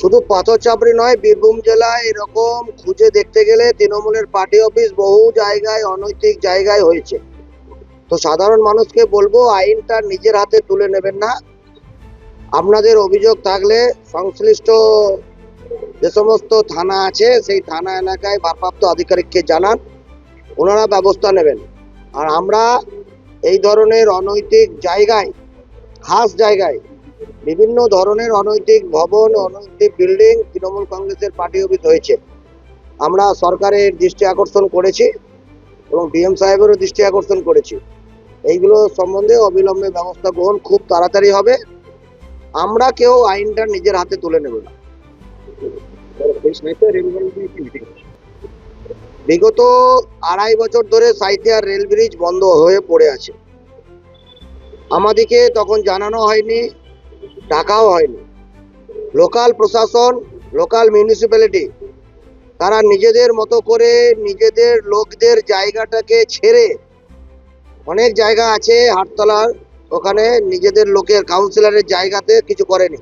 শুধু পাথর চাপড়ি নয়, বীরভূম জেলায় এরকম খুঁজে দেখতে গেলে তৃণমূলের পার্টি অফিস বহু জায়গায় অনৈতিক জায়গায় হয়েছে। তো সাধারণ মানুষকে বলবো আইনটা নিজের হাতে তুলে নেবেন না। আপনাদের অভিযোগ থাকলে সংশ্লিষ্ট যে সমস্ত থানা আছে সেই থানা এলাকায় ভারপ্রাপ্ত আধিকারিককে জানান, ওনারা ব্যবস্থা নেবেন। আর আমরা এই ধরনের অনৈতিক জায়গায়, খাস জায়গায় বিভিন্ন ধরনের অনৈতিক ভবন, অনৈতিক বিল্ডিং তৃণমূল কংগ্রেসের পার্টি অফিস হয়েছে। আমরা সরকারের দৃষ্টি আকর্ষণ করেছি এবং ডিএম সাহেবেরও দৃষ্টি আকর্ষণ করেছি। এইগুলো সম্বন্ধে অবিলম্বে ব্যবস্থা গ্রহণ খুব তাড়াতাড়ি হবে। আমরা কেউ আইনটা নিজের হাতে তুলে নেব না। বিগত 2.5 বছর ধরে সাঁইথিয়া রেল ব্রিজ বন্ধ হয়ে পড়ে আছে। আমাদেরকে তখন জানানো হয়নি, ডাকাও হয়নি। লোকাল প্রশাসন, লোকাল মিউনিসিপ্যালিটি তারা নিজেদের মতো করে নিজেদের লোকদের জায়গাটাকে ছেড়ে, অনেক জায়গা আছে হাটতলার, ওখানে নিজেদের লোকের কাউন্সিলরের জায়গাতে কিছু করেনি,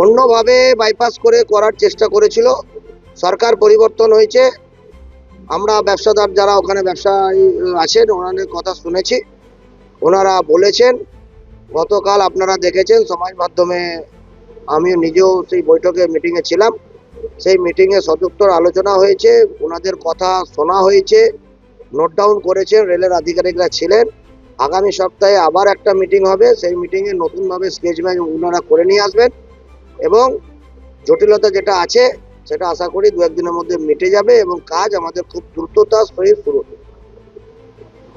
অন্যভাবে বাইপাস করে করার চেষ্টা করেছিল। সরকার পরিবর্তন হয়েছে, আমরা ব্যবসাদার যারা ওখানে ব্যবসায়ী আছেন ওনাদের কথা শুনেছি। ওনারা বলেছেন, গতকাল আপনারা দেখেছেন সমাজ মাধ্যমে, আমি নিজেও সেই বৈঠকে মিটিংয়ে ছিলাম, সেই মিটিংয়ে সদুত্তর আলোচনা হয়েছে, ওনাদের কথা শোনা হয়েছে, নোট ডাউন করেছেন, রেলের আধিকারিকরা ছিলেন। আগামী সপ্তাহে আবার একটা মিটিং হবে, সেই মিটিংয়ে নতুনভাবে স্কেচ ম্যাপ ওনারা করে নিয়ে আসবেন এবং জটিলতা যেটা আছে সেটা আশা করি 2-1 দিনের মধ্যে মিটে যাবে এবং কাজ আমাদের খুব দ্রুততার সহিত শুরু হবে।